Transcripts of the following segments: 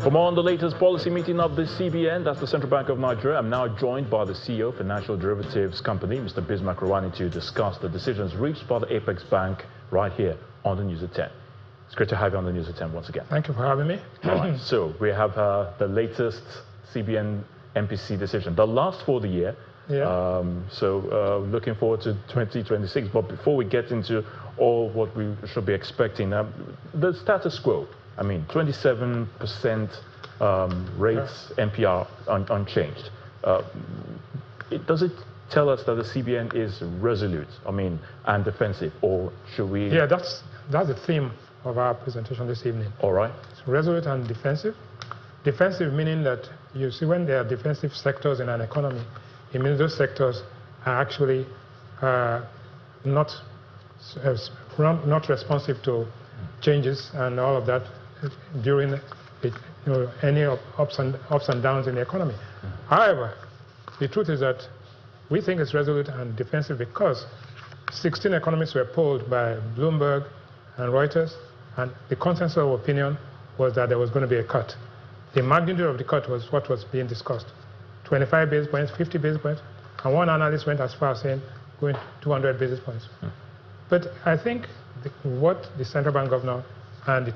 For more on the latest policy meeting of the CBN, that's the Central Bank of Nigeria, I'm now joined by the CEO of Financial Derivatives Company, Mr. Bismarck Rawani, to discuss the decisions reached by the Apex Bank right here on the News at 10. It's great to have you on the News at 10 once again. Thank you for having me. All right, so we have the latest CBN MPC decision, the last for the year. Yeah. Looking forward to 2026. But before we get into all what we should be expecting, the status quo. I mean, 27% rates, NPR unchanged. Does it tell us that the CBN is resolute, and defensive, or should we? Yeah, that's the theme of our presentation this evening. All right. It's resolute and defensive. Defensive meaning that you see when there are defensive sectors in an economy, it means those sectors are actually not responsive to changes and all of that during any ups and downs in the economy. However, the truth is that we think it's resolute and defensive because 16 economists were polled by Bloomberg and Reuters, and the consensus of opinion was that there was going to be a cut. The magnitude of the cut was what was being discussed. 25 basis points, 50 basis points, and one analyst went as far as saying going 200 basis points. But I think what the central bank governor and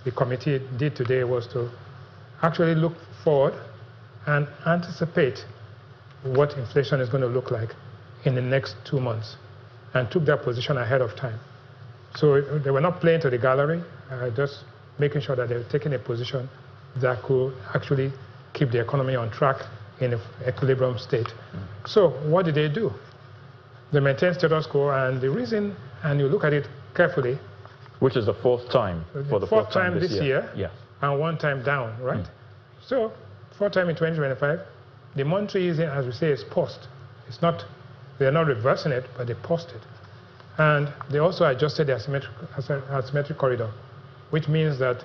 the committee did today was to actually look forward and anticipate what inflation is going to look like in the next 2 months, and took their position ahead of time. So they were not playing to the gallery, just making sure that they were taking a position that could actually keep the economy on track in an equilibrium state. So what did they do? They maintained status quo, and the reason, and you look at it carefully, which is the fourth time for the fourth time this year, yeah, and one time down, right? So fourth time in 2025, the monetary easing, as we say, is paused. It's not, they're not reversing it, but they paused it. And they also adjusted the asymmetric corridor, which means that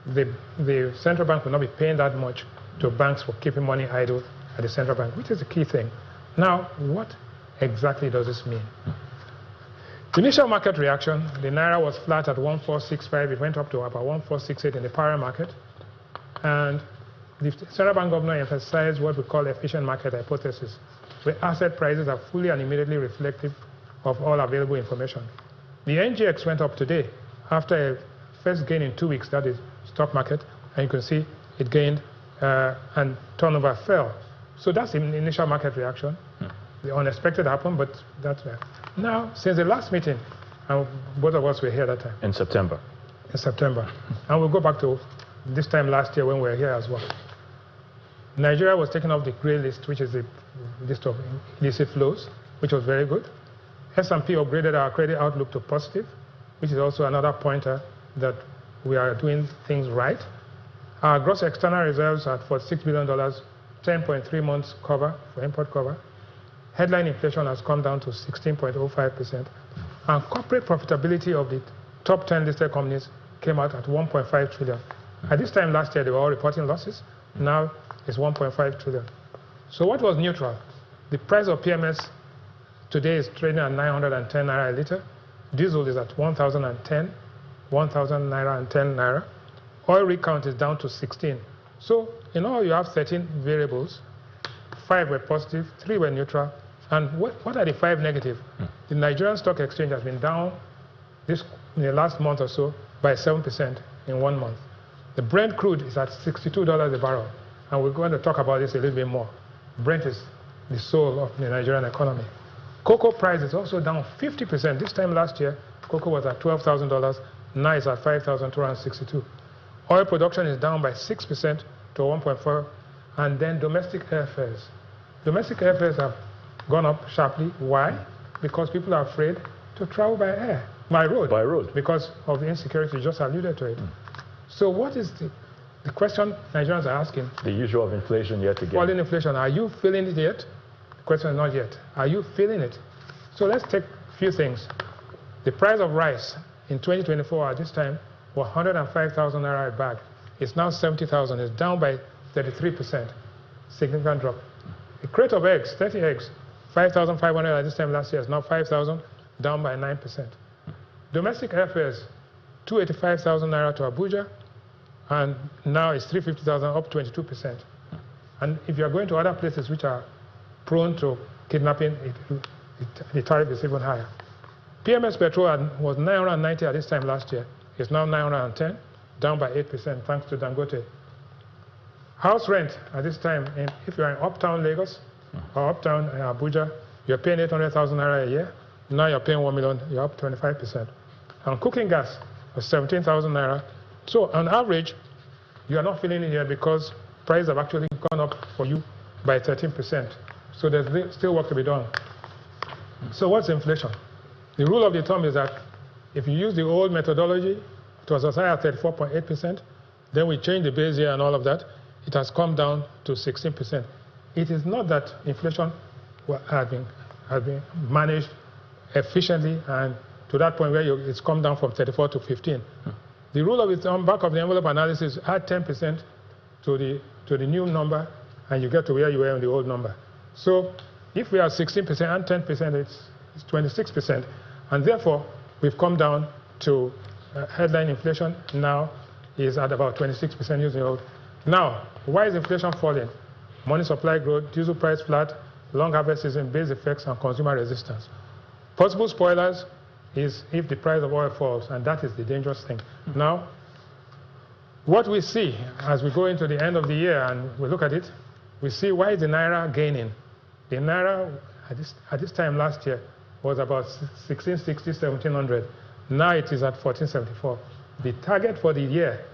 the central bank will not be paying that much to banks for keeping money idle at the central bank, which is the key thing. Now, what exactly does this mean? The initial market reaction, the Naira was flat at 1465. It went up to about 1468 in the power market. And the central bank governor emphasized what we call efficient market hypothesis, where asset prices are fully and immediately reflective of all available information. The NGX went up today after a first gain in 2 weeks, that is stock market, and you can see it gained and turnover fell. So that's the initial market reaction. The unexpected happened, but that's right. Now, since the last meeting, and both of us were here that time. In September. In September. And we'll go back to this time last year when we were here as well. Nigeria was taken off the gray list, which is the list of illicit flows, which was very good. S&P upgraded our credit outlook to positive, which is also another pointer that we are doing things right. Our gross external reserves at $46 billion, 10.3 months cover for import cover. Headline inflation has come down to 16.05%. And corporate profitability of the top 10 listed companies came out at 1.5 trillion. At this time last year, they were all reporting losses. Now it's 1.5 trillion. So what was neutral? The price of PMS today is trading at 910 naira a liter. Diesel is at 1,010 naira and 10 naira. Oil rig count is down to 16. So in all, you have 13 variables. 5 were positive, 3 were neutral. And what are the 5 negative? The Nigerian Stock Exchange has been down in the last month or so by 7% in 1 month. The Brent crude is at $62 a barrel. And we're going to talk about this a little bit more. Brent is the soul of the Nigerian economy. Cocoa price is also down 50%. This time last year, cocoa was at $12,000. Now it's at $5,262. Oil production is down by 6% to 1.4. And then domestic airfares. Domestic airfares have gone up sharply. Why? Because people are afraid to travel by road. By road. Because of the insecurity, you just alluded to it. So what is the question Nigerians are asking? The usual of inflation yet again. Falling inflation. Are you feeling it yet? The question is not yet. Are you feeling it? So let's take a few things. The price of rice in 2024 at this time was 105,000 naira a bag. It's now 70,000. It's down by 33%. Significant drop. A crate of eggs, 30 eggs, 5,500 at this time last year. It's now 5,000, down by 9%. Domestic airfares, 285,000 naira to Abuja, and now it's 350,000, up 22%. And if you are going to other places which are prone to kidnapping, the tariff is even higher. PMS petrol was 990 at this time last year. It's now 910, down by 8%, thanks to Dangote. House rent at this time, if you are in uptown Lagos or uptown Abuja, you're paying 800,000 naira a year. Now you're paying 1 million, you're up 25%. And cooking gas was 17,000 naira. So on average, you are not feeling it here because prices have actually gone up for you by 13%. So there's still work to be done. So what's inflation? The rule of the thumb is that if you use the old methodology, it was as high as 34.8%. Then we changed the base year and all of that. It has come down to 16%. It is not that inflation has been managed efficiently and to that point where it's come down from 34 to 15. The rule of the thumb, back of the envelope analysis, add 10% to the new number, and you get to where you were in the old number. So if we are 16% and 10%, it's 26%. And therefore, we've come down to headline inflation now is at about 26% using old. Now, why is inflation falling? Money supply growth, diesel price flat, long harvest season, base effects, and consumer resistance. Possible spoilers is if the price of oil falls, and that is the dangerous thing. Now, what we see as we go into the end of the year and we look at it, we see why is the Naira gaining. The Naira at this time last year was about 1660, 1700. Now it is at 1474. The target for the year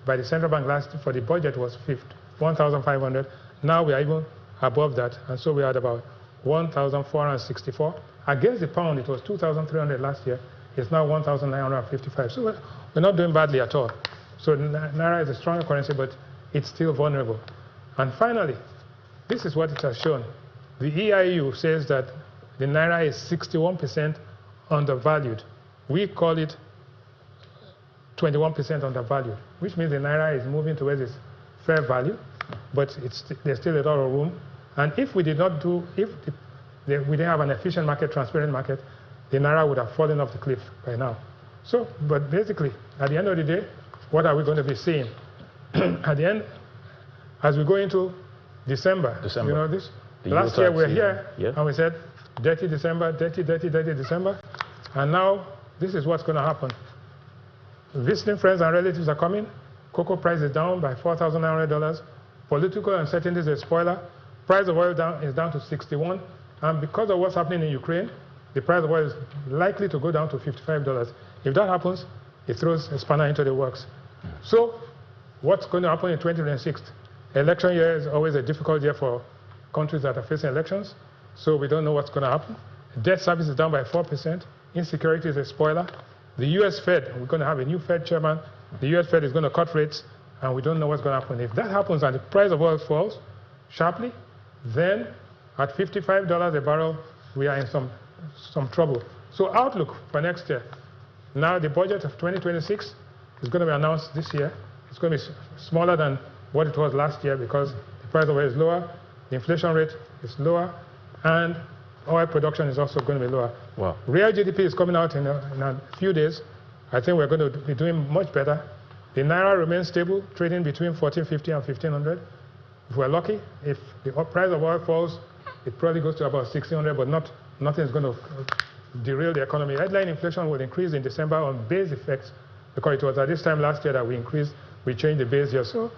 by the central bank last for the budget was 1,500. Now we are even above that, and so we are at about 1,464. Against the pound, it was 2,300 last year. It's now 1,955. So we're not doing badly at all. So Naira is a stronger currency, but it's still vulnerable. And finally, this is what it has shown. The EIU says that the Naira is 61% undervalued. We call it 21% undervalued, which means the Naira is moving towards its fair value, but there's still a lot of room. And if we did not do, we didn't have an efficient market, transparent market, the Naira would have fallen off the cliff by now. So, but basically, at the end of the day, what are we going to be seeing? At the end, as we go into December. You know this? Last year we were here, and we said, dirty December, dirty December. And now, this is what's going to happen. Visiting friends and relatives are coming. Cocoa price is down by $4,900. Political uncertainty is a spoiler. Price of oil is down to 61. And because of what's happening in Ukraine, the price of oil is likely to go down to $55. If that happens, it throws a spanner into the works. So what's going to happen in 2026? Election year is always a difficult year for countries that are facing elections. So we don't know what's going to happen. Debt service is down by 4%. Insecurity is a spoiler. The US Fed, we're going to have a new Fed chairman. The US Fed is going to cut rates, and we don't know what's going to happen. If that happens and the price of oil falls sharply, then at $55 a barrel, we are in some trouble. So outlook for next year. Now the budget of 2026 is going to be announced this year. It's going to be smaller than what it was last year because the price of oil is lower, the inflation rate is lower, and oil production is also going to be lower. Wow. Real GDP is coming out in a few days. I think we're going to be doing much better. The Naira remains stable, trading between 1450 and 1500. If we're lucky, if the price of oil falls, it probably goes to about 1600, but nothing is going to derail the economy. Headline inflation will increase in December on base effects because it was at this time last year that we changed the base year. So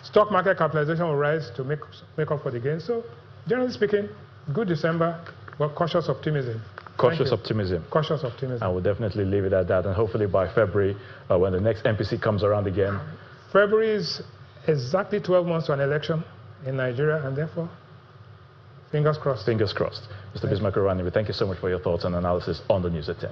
stock market capitalization will rise to make up for the gain. So generally speaking, good December, but cautious optimism. Cautious optimism. Cautious optimism. I will definitely leave it at that. And hopefully by February, when the next MPC comes around again. February is exactly 12 months to an election in Nigeria, and therefore, fingers crossed. Fingers crossed. Mr. Bismarck Oranibe, thank you so much for your thoughts and analysis on the news at 10.